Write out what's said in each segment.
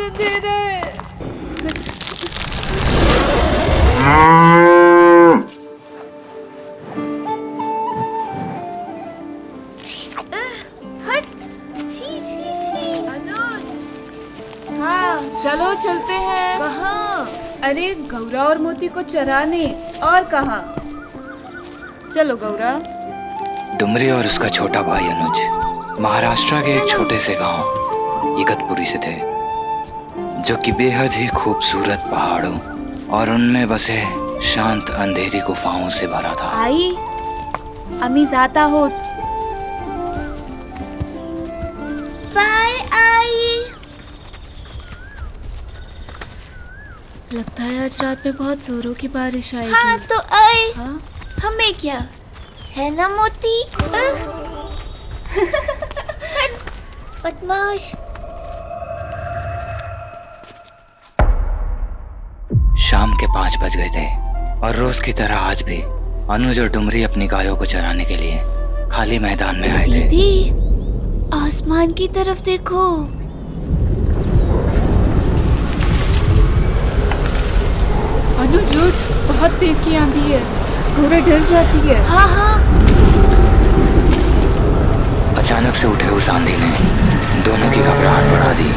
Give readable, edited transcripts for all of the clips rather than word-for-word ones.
अंधेरा है। हट। छी छी छी। अनुज, हाँ चलो चलते हैं। कहाँ? अरे गौरा और मोती को चराने। और कहाँ? चलो गौरा। डुमरी और उसका छोटा भाई अनुज महाराष्ट्र के एक छोटे से गांव इगतपुरी से थे, जो कि बेहद ही खूबसूरत पहाड़ों और उनमें बसे शांत अंधेरी गुफाओं से भरा था। आई अमी जाता हो। बाय आई। लगता है आज रात में बहुत जोरों की बारिश आएगी। हाँ तो आई। हाँ? हमें क्या है ना मोती। बदमाश। शाम के 5 बज गए थे और रोज की तरह आज भी अनुज और डुमरी अपनी गायों को चराने के लिए खाली मैदान में आए थे। दीदी, आसमान की तरफ देखो। अनुज उठ, बहुत तेज की आंधी है। घोड़ा डर जाती है। हाँ हाँ। अचानक से उठे उस आंधी ने दोनों की घबराहट बढ़ा दी।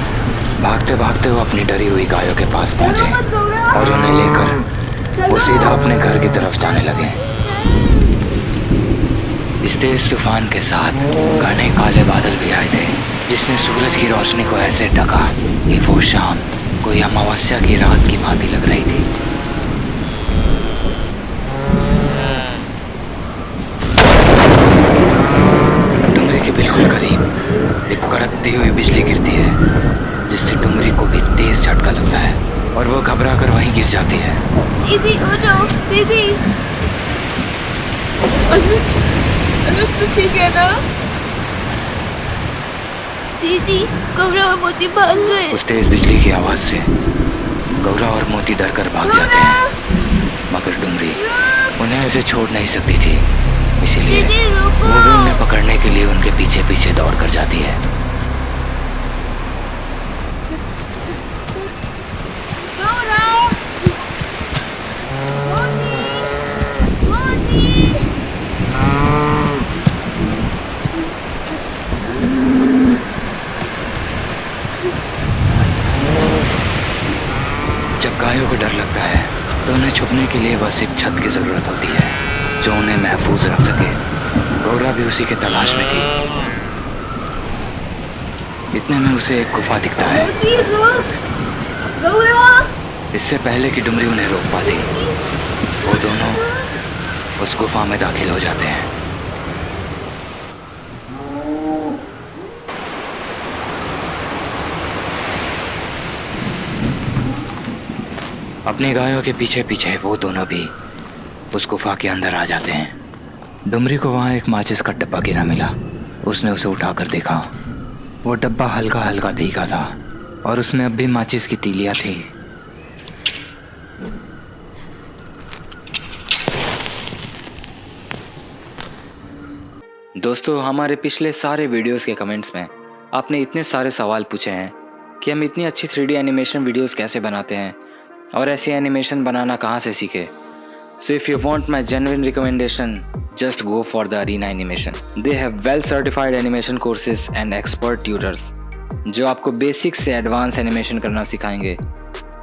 भागते भागते वो अपनी डरी हुई गायों के पास पहुंचे और उन्हें लेकर वो सीधा अपने घर की तरफ जाने लगे। इस तेज तूफान के साथ घने काले बादल भी आए थे, जिसने सूरज की रोशनी को ऐसे ढका कि वो शाम कोई अमावस्या की रात की भांति लग रही थी। डुमरी के बिल्कुल करीब एक कड़कती हुई बिजली गिरती है, जिससे डुमरी को भी तेज झटका लगता है और वो घबरा कर वहीं गिर जाती है। दीदी उठो। दीदी। अनुज, अनुज तू ठीक है ना? दीदी, गौरा और मोती भाग गए। उस तेज बिजली की आवाज से गौरा और मोती डर कर भाग जाते हैं, मगर डुमरी उन्हें ऐसे छोड़ नहीं सकती थी, इसीलिए दीदी रुको। वो भी उन्हें पकड़ने के लिए उनके पीछे पीछे दौड़ कर जाती है। जब गायों को डर लगता है तो उन्हें छुपने के लिए बस एक छत की जरूरत होती है, जो उन्हें महफूज रख सके। गौरा भी उसी के तलाश में थी। इतने में उसे एक गुफा दिखता है। मोती रुक। गौरा। इससे पहले कि डुमरी उन्हें रोक पाती, वो दोनों उस गुफा में दाखिल हो जाते हैं। अपनी गायों के पीछे पीछे वो दोनों भी उस गुफा के अंदर आ जाते हैं। डुमरी को वहाँ एक माचिस का डब्बा गिरा मिला। उसने उसे उठाकर देखा। वो डब्बा हल्का हल्का भीगा था और उसमें अब भी माचिस की तीलियां थी। दोस्तों, हमारे पिछले सारे वीडियोस के कमेंट्स में आपने इतने सारे सवाल पूछे हैं कि हम इतनी अच्छी 3D एनिमेशन वीडियोस कैसे बनाते हैं और ऐसी एनिमेशन बनाना कहाँ से सीखे। So if you want my genuine recommendation, just go for the Arena Animation. They have well certified animation courses and expert tutors जो आपको बेसिक से एडवांस एनिमेशन करना सिखाएंगे।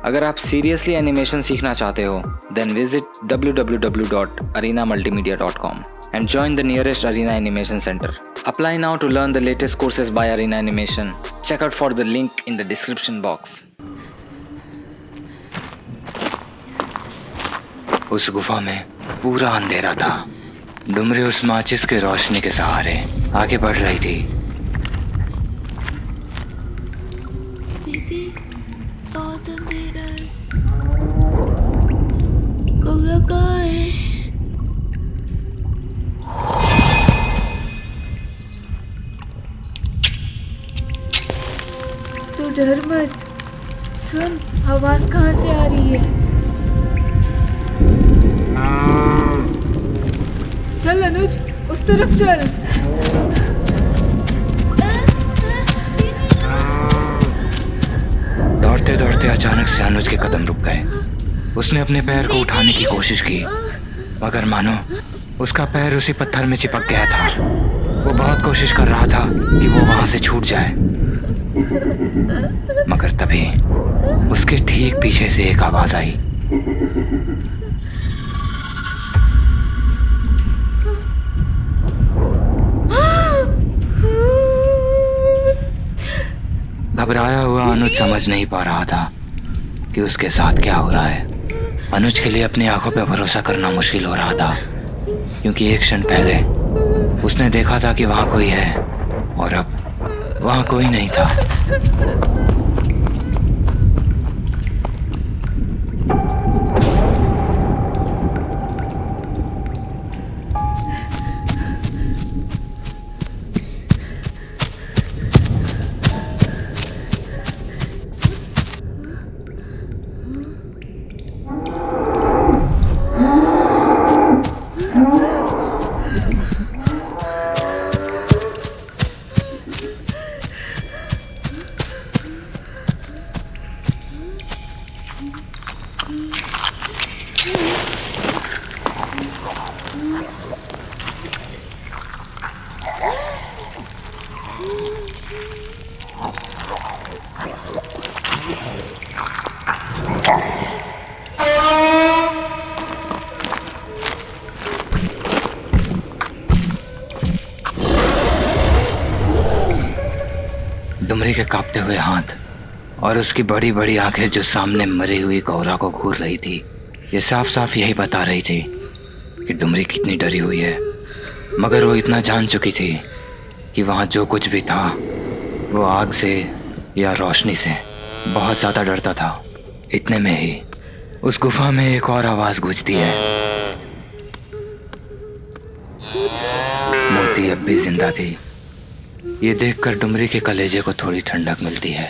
अगर आप सीरियसली एनिमेशन सीखना चाहते हो, then visit www.arenamultimedia.com and join the nearest Arena Animation Center. Apply now to learn the latest courses by Arena Animation. Check out for the link in the description box. उस गुफा में पूरा अंधेरा था। डुमरी उस माचिस के रोशनी के सहारे आगे बढ़ रही थी। दीदी, बहुत अंधेरा है। गौरा कहाँ है? तू डर मत। सुन, आवाज कहाँ से आ रही है? चल अनुज, उस तरफ चल। दौड़ते अचानक से अनुज के कदम रुक गए। उसने अपने पैर को उठाने की कोशिश की, मगर मानो उसका पैर उसी पत्थर में चिपक गया था। वो बहुत कोशिश कर रहा था कि वो वहां से छूट जाए, मगर तभी उसके ठीक पीछे से एक आवाज आई। घबराया हुआ अनुज समझ नहीं पा रहा था कि उसके साथ क्या हो रहा है। अनुज के लिए अपनी आंखों पर भरोसा करना मुश्किल हो रहा था, क्योंकि एक क्षण पहले उसने देखा था कि वहां कोई है और अब वहां कोई नहीं था। डुमरी के कांपते हुए हाथ और उसकी बड़ी बड़ी आंखें जो सामने मरी हुई गौरा को घूर रही थी, ये साफ साफ यही बता रही थी कि डुमरी कितनी डरी हुई है। मगर वो इतना जान चुकी थी कि वहाँ जो कुछ भी था वो आग से या रोशनी से बहुत ज़्यादा डरता था। इतने में ही उस गुफा में एक और आवाज़ गूंजती है। मोती अब भी जिंदा थी। ये देखकर डुमरी के कलेजे को थोड़ी ठंडक मिलती है।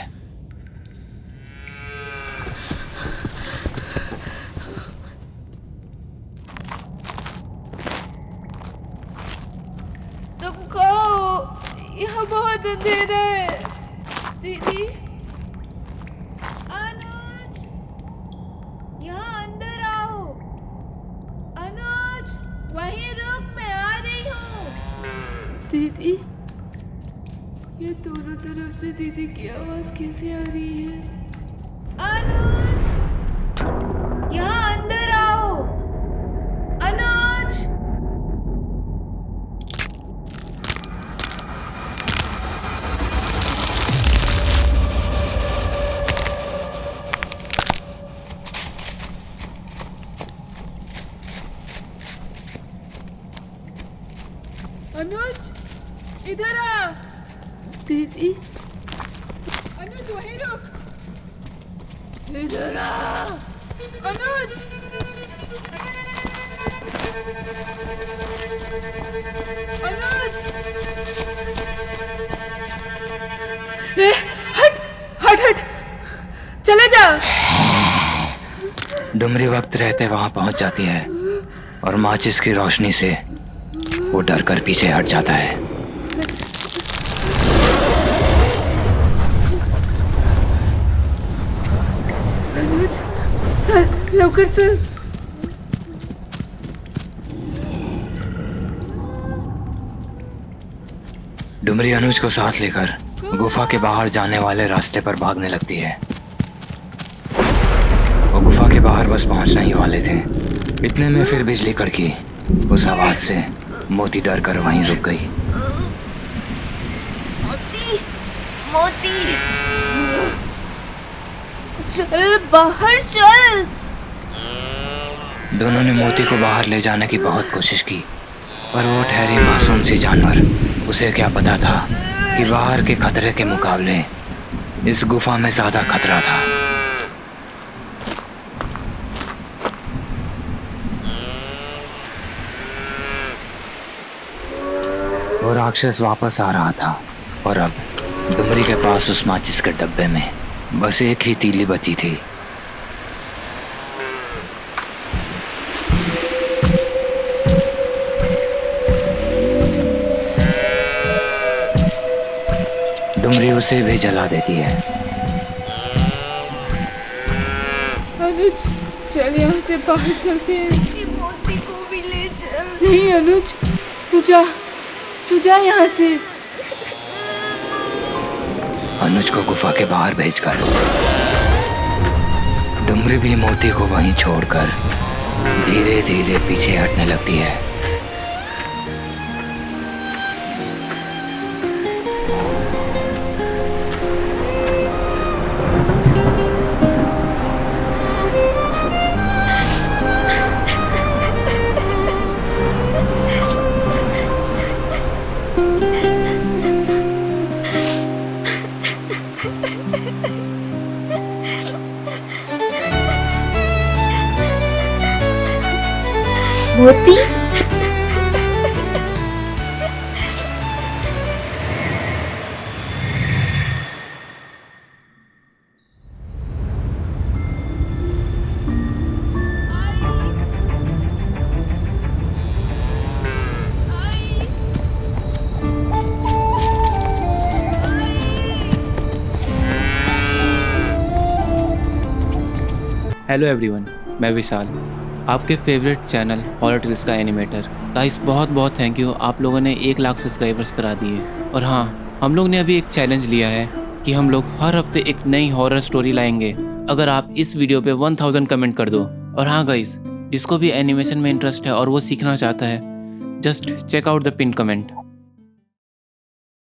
तुम कहो, यहाँ बहुत अंधेरा है। दीदी, अनुज, यहाँ अंदर आओ। अनुज, वहीं रुक, मैं आ रही हूँ। दीदी, ये दोनों तरफ से दीदी की आवाज कैसे आ रही है? अनुज, यहाँ अंदर आओ। अनुज, अनुज, इधर आ। दीदी, अनुज, वहीं रुक। इधर आ। अनुज, अनुज, हट हट हट, चले जा। डुमरी वक्त रहते वहां पहुंच जाती है और माचिस की रोशनी से वो डर कर पीछे हट जाता है। अनुज, सर, लवकर सर। डुमरी अनुज को साथ लेकर गुफा के बाहर जाने वाले रास्ते पर भागने लगती है। वो गुफा के बाहर बस पहुंचने ही वाले थे। इतने में फिर बिजली कड़की। उस आवाज से मोती डर कर वहीं रुक गई। मोती, मोती, चल बाहर चल। दोनों ने मोती को बाहर ले जाने की बहुत कोशिश की, पर वो ठहरी मासूम सी जानवर, उसे क्या पता था कि बाहर के खतरे के मुकाबले इस गुफा में ज्यादा खतरा था। वो राक्षस वापस आ रहा था और अब डुमरी के पास उस माचिस के डब्बे में बस एक ही तीली बची थी। डुमरी उसे भी जला देती है। अनुज चल यहाँ से बाहर चलते हैं। मोती को भी ले चल। नहीं अनुज, तू जा यहाँ से। अनुज को गुफा के बाहर भेजकर डुमरी भी मोती को वहीं छोड़कर धीरे धीरे पीछे हटने लगती है। मोती, हेलो एवरीवन, मैं विशाल, आपके फेवरेट चैनल हॉरर टेल्स का एनिमेटर। गाइस बहुत बहुत थैंक यू, आप लोगों ने 1 लाख सब्सक्राइबर्स करा दिए। और हाँ, हम लोग ने अभी एक चैलेंज लिया है कि हम लोग हर हफ्ते एक नई हॉरर स्टोरी लाएंगे अगर आप इस वीडियो पे 1000 कमेंट कर दो। और हाँ गाइस, जिसको भी एनिमेशन में इंटरेस्ट है और वो सीखना चाहता है, just check out the pin comment.